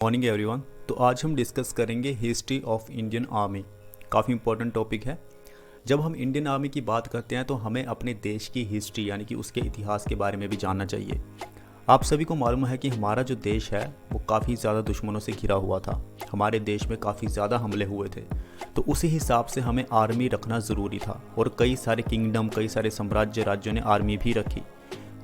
Morning everyone. तो आज हम डिस्कस करेंगे हिस्ट्री ऑफ इंडियन आर्मी। काफ़ी इंपॉर्टेंट टॉपिक है। जब हम इंडियन आर्मी की बात करते हैं तो हमें अपने देश की हिस्ट्री यानी कि उसके इतिहास के बारे में भी जानना चाहिए। आप सभी को मालूम है कि हमारा जो देश है वो काफ़ी ज़्यादा दुश्मनों से घिरा हुआ था। हमारे देश में काफ़ी ज़्यादा हमले हुए थे, तो उसी हिसाब से हमें आर्मी रखना ज़रूरी था और कई सारे किंगडम, कई सारे साम्राज्य, राज्यों ने आर्मी भी रखी।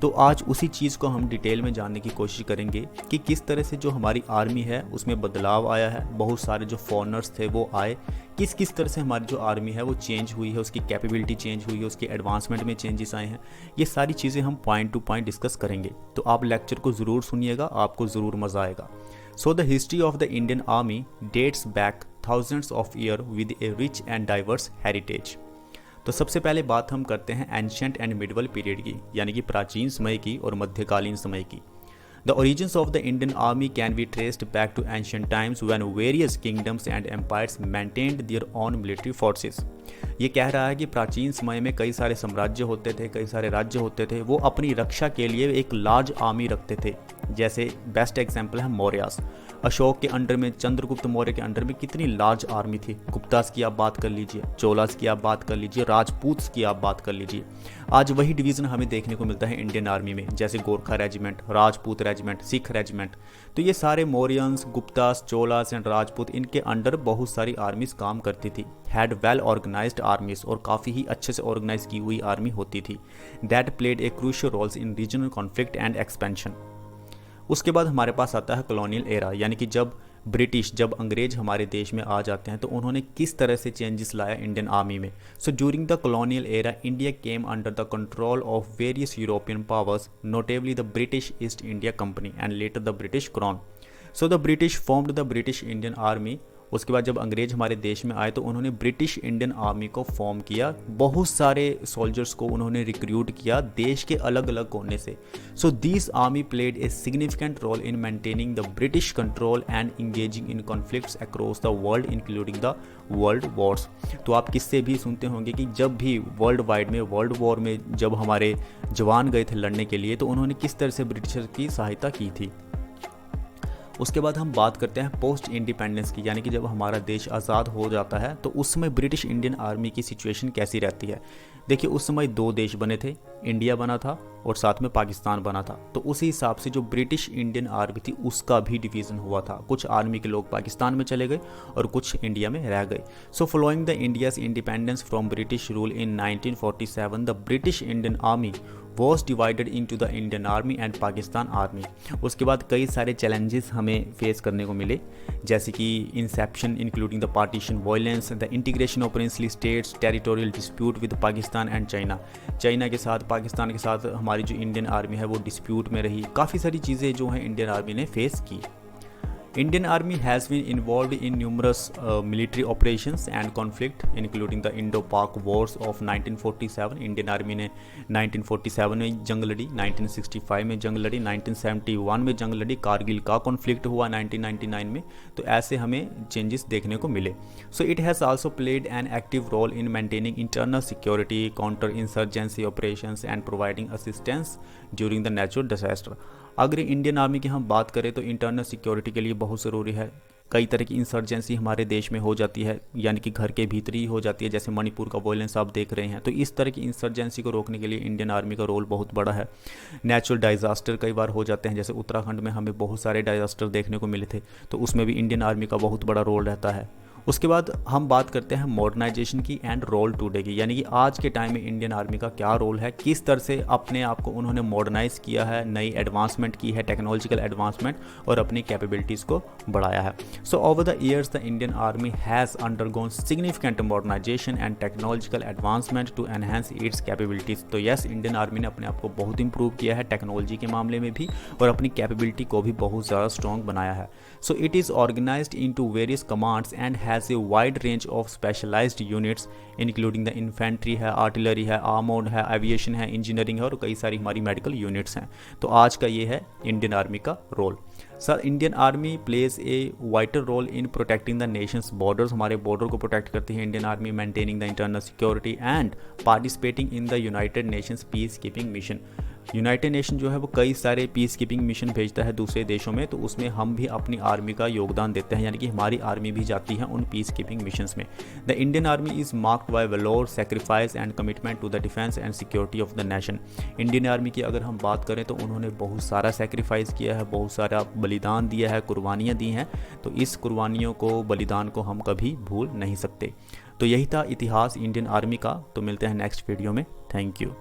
तो आज उसी चीज़ को हम डिटेल में जानने की कोशिश करेंगे कि किस तरह से जो हमारी आर्मी है उसमें बदलाव आया है। बहुत सारे जो फॉरेनर्स थे वो आए, किस किस तरह से हमारी जो आर्मी है वो चेंज हुई है, उसकी कैपेबिलिटी चेंज हुई है, उसकी एडवांसमेंट में चेंजेस आए हैं। ये सारी चीज़ें हम पॉइंट टू पॉइंट डिस्कस करेंगे। तो आप लेक्चर को ज़रूर सुनिएगा, आपको ज़रूर मज़ा आएगा। So the history of the Indian army dates back thousands of year with a rich and diverse heritage. तो सबसे पहले बात हम करते हैं एंशिएंट एंड मिडवल पीरियड की, यानी कि प्राचीन समय की और मध्यकालीन समय की। The origins of the Indian army can be traced back to ancient times when various kingdoms and empires maintained their own military forces. ये कह रहा है कि प्राचीन समय में कई सारे साम्राज्य होते थे, कई सारे राज्य होते थे, वो अपनी रक्षा के लिए एक लार्ज आर्मी रखते थे। जैसे बेस्ट एग्जाम्पल है मौर्यास। अशोक के अंडर में, चंद्रगुप्त मौर्य के अंडर में कितनी लार्ज आर्मी थी। गुप्तास की आप बात कर लीजिए, चोलास की आप बात कर लीजिए, राजपूत्स की आप बात कर लीजिए। आज वही डिवीज़न हमें देखने को मिलता है इंडियन आर्मी में, जैसे Gorkha regiment, Rajput regiment, Sikh regiment. तो ये सारे मौर्यंस, गुप्तास, चोलास एंड राजपूत, इनके अंडर बहुत सारी आर्मीज काम करती थी। हैड वेल ऑर्गेनाइज्ड आर्मीज, और काफ़ी ही अच्छे से ऑर्गेनाइज की हुई आर्मी होती थी। That played a crucial roles in regional conflict and expansion. उसके बाद हमारे पास आता है कॉलोनियल एरा, यानी कि जब अंग्रेज हमारे देश में आ जाते हैं तो उन्होंने किस तरह से चेंजेस लाया इंडियन आर्मी में। So during the colonial era India came under the control of various European powers, notably the British east India company and later the British crown. So the British formed the British Indian army. उसके बाद जब अंग्रेज हमारे देश में आए तो उन्होंने ब्रिटिश इंडियन आर्मी को फॉर्म किया। बहुत सारे सोल्जर्स को उन्होंने रिक्रूट किया देश के अलग अलग कोने से। So this army played a significant role in maintaining the British control and engaging in conflicts across the world including the world wars. तो आप किससे भी सुनते होंगे कि जब भी वर्ल्ड वाइड में, वर्ल्ड वॉर में जब हमारे जवान गए थे लड़ने के लिए तो उन्होंने किस तरह से ब्रिटिशर की सहायता की थी। उसके बाद हम बात करते हैं पोस्ट इंडिपेंडेंस की, यानी कि जब हमारा देश आज़ाद हो जाता है तो उस समय ब्रिटिश इंडियन आर्मी की सिचुएशन कैसी रहती है। देखिए उस समय दो देश बने थे, इंडिया बना था और साथ में पाकिस्तान बना था। तो उसी हिसाब से जो ब्रिटिश इंडियन आर्मी थी उसका भी डिवीज़न हुआ था। कुछ आर्मी के लोग पाकिस्तान में चले गए और कुछ इंडिया में रह गए। So following the India's independence from British rule in 1947 the British Indian army was divided into the Indian army and Pakistan army. उसके बाद कई सारे चैलेंजेस हमें फेस करने को मिले, जैसे कि Inception including the partition, violence, the integration of princely states, territorial dispute with Pakistan and China. China के साथ, पाकिस्तान के साथ हमारी जो इंडियन आर्मी है वो डिस्प्यूट में रही। काफ़ी सारी चीज़ें जो हैं इंडियन आर्मी ने फेस की। Indian Army has been involved in numerous military operations and conflict, including the Indo-Pak Wars of 1947। Indian Army ने 1947 में जंग लड़ी, 1965 में जंग लड़ी, 1971 में जंग लड़ी, कारगिल का कॉन्फ्लिक्ट हुआ 1999 में। तो ऐसे हमें चेंजेस देखने को मिले। So it has also played an active role in maintaining internal security, counter insurgency operations and providing assistance during the natural disaster. अगर इंडियन आर्मी की हम बात करें तो इंटरनल सिक्योरिटी के लिए बहुत ज़रूरी है। कई तरह की इंसर्जेंसी हमारे देश में हो जाती है, यानी कि घर के भीतर ही हो जाती है, जैसे मणिपुर का वॉयलेंस आप देख रहे हैं। तो इस तरह की इंसर्जेंसी को रोकने के लिए इंडियन आर्मी का रोल बहुत बड़ा है। नेचुरल डिजास्टर कई बार हो जाते हैं, जैसे उत्तराखंड में हमें बहुत सारे डिजास्टर देखने को मिले थे, तो उसमें भी इंडियन आर्मी का बहुत बड़ा रोल रहता है। उसके बाद हम बात करते हैं मॉडर्नाइजेशन की एंड रोल टुडे की, यानी कि आज के टाइम में इंडियन आर्मी का क्या रोल है, किस तरह से अपने आप को उन्होंने मॉडर्नाइज किया है, नई एडवांसमेंट की है, टेक्नोलॉजिकल एडवांसमेंट, और अपनी कैपेबिलिटीज़ को बढ़ाया है। So over the years the Indian army has undergone significant modernization and technological advancement to enhance its capabilities. तो यस, इंडियन आर्मी ने अपने आप को बहुत इंप्रूव किया है टेक्नोलॉजी के मामले में भी, और अपनी कैपेबिलिटी को भी बहुत ज़्यादा स्ट्रॉन्ग बनाया है। So it is organized into various commands and has a wide range of specialized units, including the infantry है, आर्टिलरी है, आर्मोर्ड है, एविएशन है, इंजीनियरिंग है, और कई सारी हमारी मेडिकल यूनिट्स हैं। तो आज का ये है इंडियन आर्मी का role. Sir, Indian army plays a vital role in protecting the nation's borders. हमारे बॉर्डर को प्रोटेक्ट करती है Indian army, maintaining the internal security and participating in the United Nations peace keeping mission. United Nation जो है वो कई सारे piece keeping mission भेजता है दूसरे देशों में, तो उसमें हम भी अपनी आर्मी का योगदान देते हैं, यानी कि हमारी आर्मी भी जाती है उन पीस कीपिंग मिशंस में। The Indian army is marked by valour, sacrifice and commitment to the defence and security of the nation. Indian army की अगर हम बात करें तो उन्होंने बहुत सारा सेक्रीफाइस किया है, बहुत सारा बलिदान दिया है, कुर्बानियाँ दी हैं, तो इस कुर्बानियों को, बलिदान को हम कभी भूल नहीं सकते। तो यही था इतिहास इंडियन आर्मी का। तो मिलते हैं नेक्स्ट वीडियो में। Thank you.